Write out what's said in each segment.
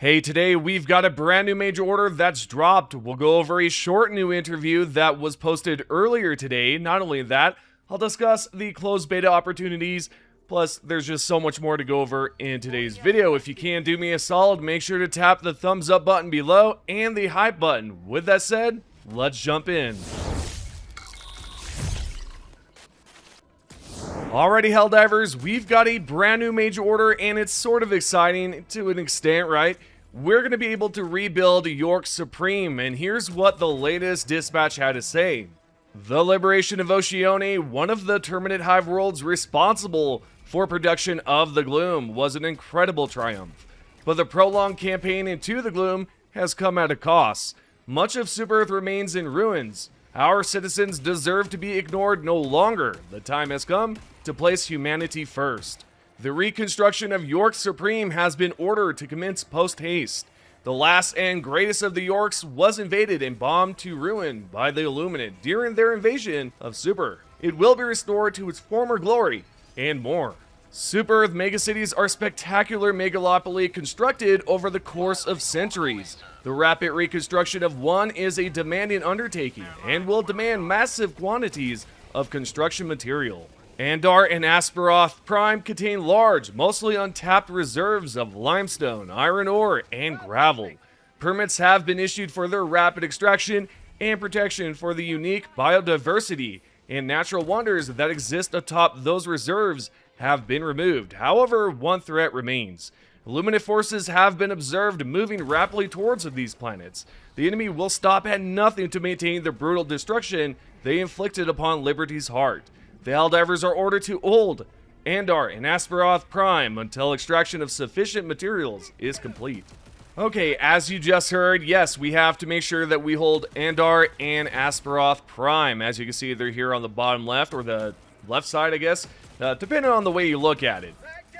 Hey, today we've got a brand new major order that's dropped. We'll go over a short new interview that was posted earlier today. Not only that, I'll discuss the closed beta opportunities. Plus, there's just so much more to go over in today's video. If you can do me a solid, make sure to tap the thumbs up button below and the hype button. With that said, let's jump in. Alrighty, Helldivers, we've got a brand new major order, and it's sort of exciting to an extent, right? We're going to be able to rebuild York Supreme, and here's what the latest dispatch had to say. The liberation of Oceone, one of the Terminate Hive worlds responsible for production of the Gloom, was an incredible triumph. But the prolonged campaign into the Gloom has come at a cost. Much of Super Earth remains in ruins. Our citizens deserve to be ignored no longer. The time has come to place humanity first. The reconstruction of York Supreme has been ordered to commence post-haste. The last and greatest of the Yorks was invaded and bombed to ruin by the Illuminate during their invasion of Super. It will be restored to its former glory, and more. Super Earth megacities are spectacular megalopoli constructed over the course of centuries. The rapid reconstruction of one is a demanding undertaking and will demand massive quantities of construction material. Andar and Astaroth Prime contain large, mostly untapped reserves of limestone, iron ore, and gravel. Permits have been issued for their rapid extraction and protection for the unique biodiversity and natural wonders that exist atop those reserves have been removed. However, one threat remains. Illuminate forces have been observed moving rapidly towards these planets. The enemy will stop at nothing to maintain the brutal destruction they inflicted upon Liberty's heart. The Helldivers are ordered to hold Andar and Astaroth Prime until extraction of sufficient materials is complete. Okay, as you just heard, yes, we have to make sure that we hold Andar and Astaroth Prime. As you can see, they're here on the bottom left, or the left side, I guess, depending on the way you look at it.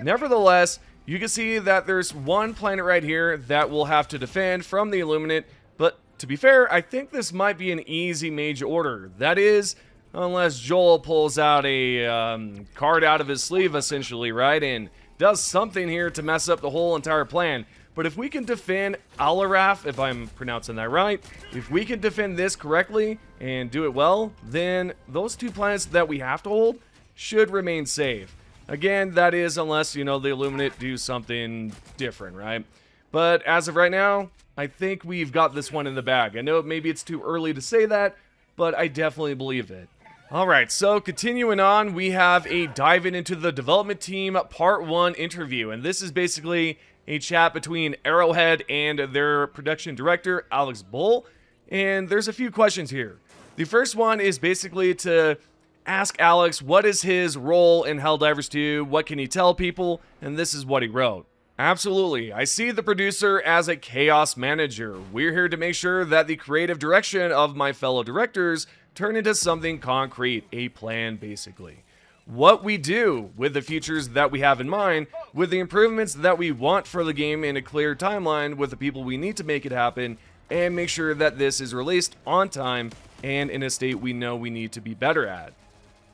Nevertheless, you can see that there's one planet right here that we'll have to defend from the Illuminate, but to be fair, I think this might be an easy major order. That is, unless Joel pulls out a card out of his sleeve, essentially, right, and does something here to mess up the whole entire plan. But if we can defend Alaraf, if I'm pronouncing that right, if we can defend this correctly and do it well, then those two planets that we have to hold should remain safe. Again, that is unless, the Illuminate do something different, right? But as of right now, I think we've got this one in the bag. I know maybe it's too early to say that, but I definitely believe it. Alright, so continuing on, we have a diving into the development team part 1 interview, and this is basically a chat between Arrowhead and their production director, Alex Bull, and there's a few questions here. The first one is basically to ask Alex what is his role in Helldivers 2, what can he tell people, and this is what he wrote. Absolutely, I see the producer as a chaos manager. We're here to make sure that the creative direction of my fellow directors turn into something concrete, a plan basically. What we do with the features that we have in mind, with the improvements that we want for the game in a clear timeline with the people we need to make it happen, and make sure that this is released on time and in a state we know we need to be better at.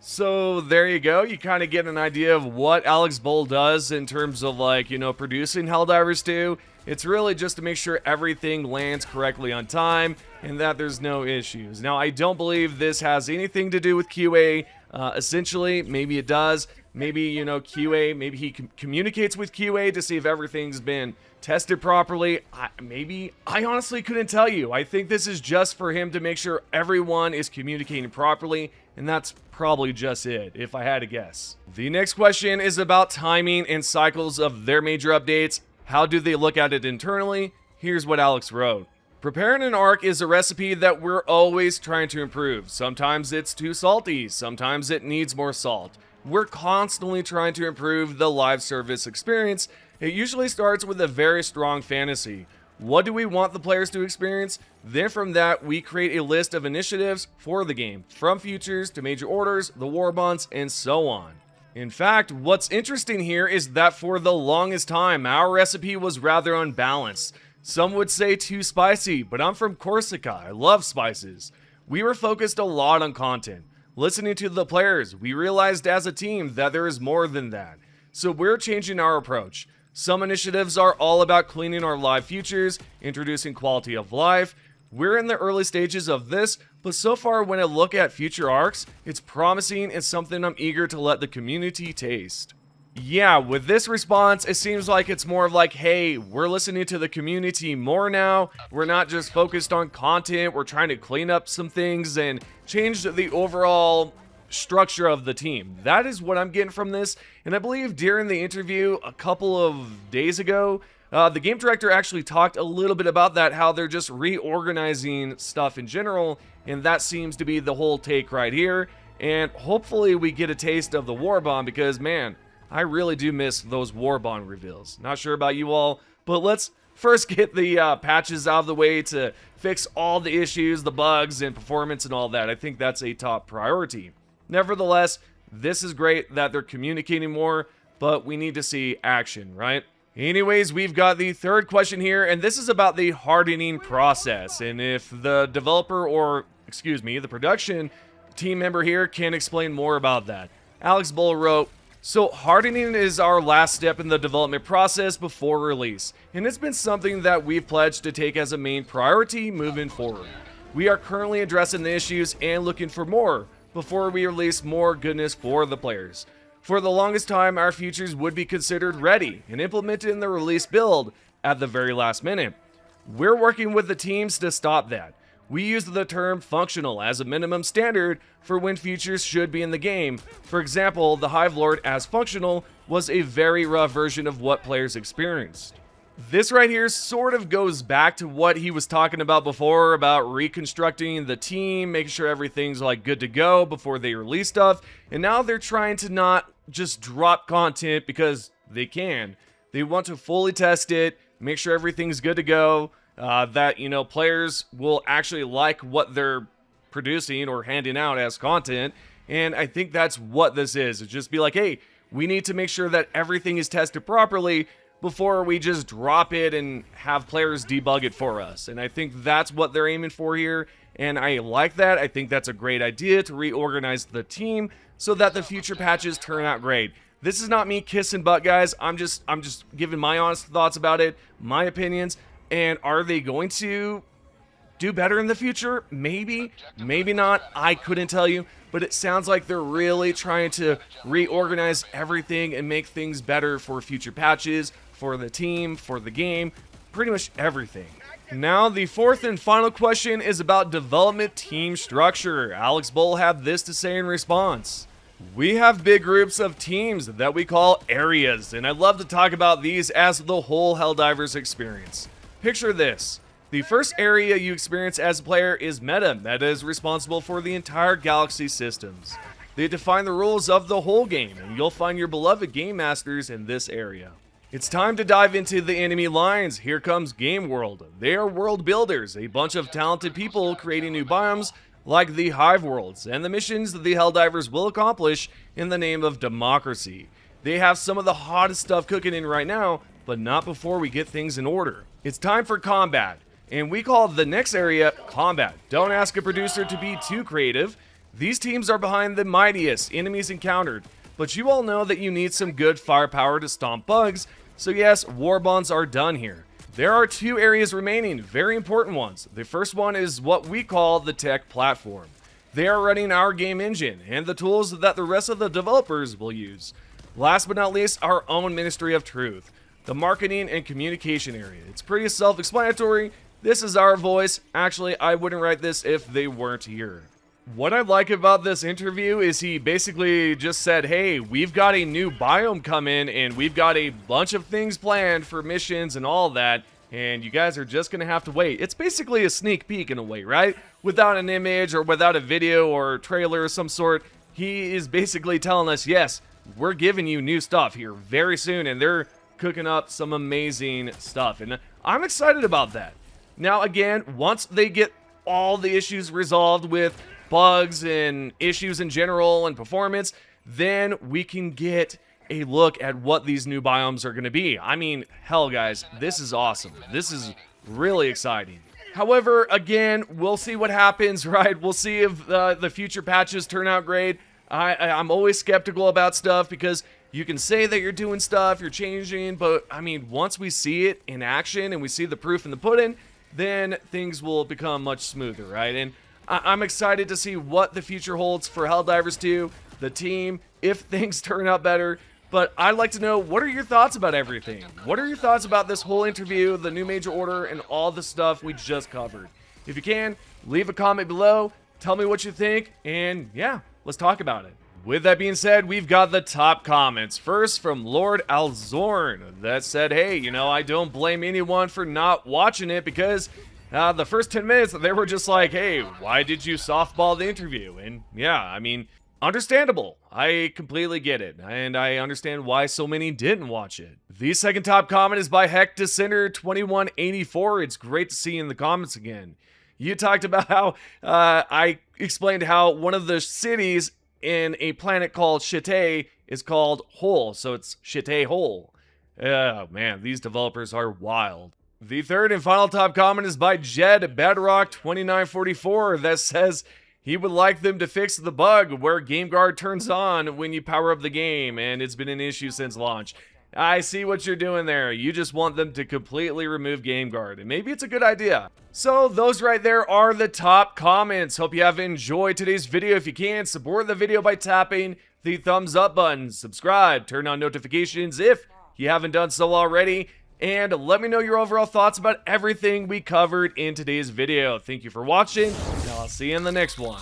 So there you go, you kind of get an idea of what Alex Bull does in terms of producing Helldivers 2. It's really just to make sure everything lands correctly on time and that there's no issues. Now, I don't believe this has anything to do with QA. Essentially, maybe it does. Maybe, QA, maybe he communicates with QA to see if everything's been tested properly. I honestly couldn't tell you. I think this is just for him to make sure everyone is communicating properly, and that's probably just it, if I had to guess. The next question is about timing and cycles of their major updates. How do they look at it internally? Here's what Alex wrote. Preparing an arc is a recipe that we're always trying to improve. Sometimes it's too salty, sometimes it needs more salt. We're constantly trying to improve the live service experience. It usually starts with a very strong fantasy. What do we want the players to experience? Then from that, we create a list of initiatives for the game, from futures to major orders, the war bonds, and so on. In fact, what's interesting here is that for the longest time, our recipe was rather unbalanced. Some would say too spicy, but I'm from Corsica, I love spices. We were focused a lot on content. Listening to the players, we realized as a team that there is more than that. So we're changing our approach. Some initiatives are all about cleaning our live futures, introducing quality of life. We're in the early stages of this, but so far when I look at future arcs, it's promising and something I'm eager to let the community taste. Yeah, with this response, it seems like it's more of like, hey, we're listening to the community more now. We're not just focused on content. We're trying to clean up some things and change the overall structure of the team. That is what I'm getting from this. And I believe during the interview a couple of days ago, the game director actually talked a little bit about that, how they're just reorganizing stuff in general. And that seems to be the whole take right here. And hopefully we get a taste of the war bond, because man, I really do miss those war bond reveals. Not sure about you all, but let's first get the patches out of the way to fix all the issues, the bugs, and performance and all that. I think that's a top priority. Nevertheless, this is great that they're communicating more, but we need to see action, right? Anyways, we've got the third question here, and this is about the hardening process. And if the developer, or excuse me, the production team member here can explain more about that. Alex Bull wrote, so hardening is our last step in the development process before release, and it's been something that we've pledged to take as a main priority moving forward. We are currently addressing the issues and looking for more before we release more goodness for the players. For the longest time, our futures would be considered ready and implemented in the release build at the very last minute. We're working with the teams to stop that. We use the term functional as a minimum standard for when futures should be in the game. For example, the Hive Lord as functional was a very rough version of what players experienced. This right here sort of goes back to what he was talking about before, about reconstructing the team, making sure everything's like good to go before they release stuff. And now they're trying to not just drop content because they can. They want to fully test it, make sure everything's good to go, that, you know, players will actually like what they're producing or handing out as content. And I think that's what this is. It's just be like, hey, we need to make sure that everything is tested properly before we just drop it and have players debug it for us. And I think that's what they're aiming for here, and I like that. I think that's a great idea to reorganize the team so that the future patches turn out great. This is not me kissing butt, guys. I'm just giving my honest thoughts about it, my opinions. And are they going to do better in the future? Maybe, maybe not. I couldn't tell you, but it sounds like they're really trying to reorganize everything and make things better for future patches, for the team, for the game, pretty much everything. Now, the fourth and final question is about development team structure. Alex Bull had this to say in response. We have big groups of teams that we call areas, and I'd love to talk about these as the whole Helldivers experience. Picture this. The first area you experience as a player is Meta. Meta is responsible for the entire galaxy systems. They define the rules of the whole game, and you'll find your beloved game masters in this area. It's time to dive into the enemy lines. Here comes Game World. They are world builders, a bunch of talented people creating new biomes like the Hive Worlds, and the missions that the Helldivers will accomplish in the name of democracy. They have some of the hottest stuff cooking in right now, but not before we get things in order. It's time for combat, and we call the next area combat. Don't ask a producer to be too creative. These teams are behind the mightiest enemies encountered, but you all know that you need some good firepower to stomp bugs. So yes, war bonds are done here. There are two areas remaining, very important ones. The first one is what we call the tech platform. They are running our game engine and the tools that the rest of the developers will use. Last but not least, our own Ministry of Truth, the marketing and communication area. It's pretty self-explanatory. This is our voice. Actually, I wouldn't write this if they weren't here. What I like about this interview is he basically just said, hey, we've got a new biome coming and we've got a bunch of things planned for missions and all that, and you guys are just gonna have to wait. It's basically a sneak peek in a way, right? Without an image or without a video or trailer of some sort, he is basically telling us, yes, we're giving you new stuff here very soon, and they're cooking up some amazing stuff, and I'm excited about that. Now again, once they get all the issues resolved with bugs and issues in general and performance, then we can get a look at what these new biomes are going to be. I mean, hell guys, this is awesome. This is really exciting. However, again, we'll see what happens, right? We'll see if the future patches turn out great. I'm always skeptical about stuff because You can say that you're doing stuff, you're changing, but I mean, once we see it in action and we see the proof in the pudding, then things will become much smoother, right? And I'm excited to see what the future holds for Helldivers 2, the team, if things turn out better. But I'd like to know, what are your thoughts about everything? What are your thoughts about this whole interview, the new major order, and all the stuff we just covered? If you can, leave a comment below, tell me what you think, and yeah, let's talk about it. With that being said, we've got the top comments. First, from Lord Alzorn, that said, hey, you know, I don't blame anyone for not watching it because the first 10 minutes, they were just like, hey, why did you softball the interview? And yeah, I mean, understandable. I completely get it, and I understand why so many didn't watch it. The second top comment is by Heck Dissenter 2184. It's great to see you in the comments again. You talked about how I explained how one of the cities in a planet called Shite is called Hole, so it's Shite Hole. Oh man, these developers are wild. The third and final top comment is by Jed Bedrock 2944 that says he would like them to fix the bug where GameGuard turns on when you power up the game, and it's been an issue since launch. I see what you're doing there. You just want them to completely remove GameGuard, and maybe it's a good idea. So those right there are the top comments. Hope you have enjoyed today's video. If you can, support the video by tapping the thumbs up button, subscribe, turn on notifications if you haven't done so already, and let me know your overall thoughts about everything we covered in today's video. Thank you for watching, and I'll see you in the next one.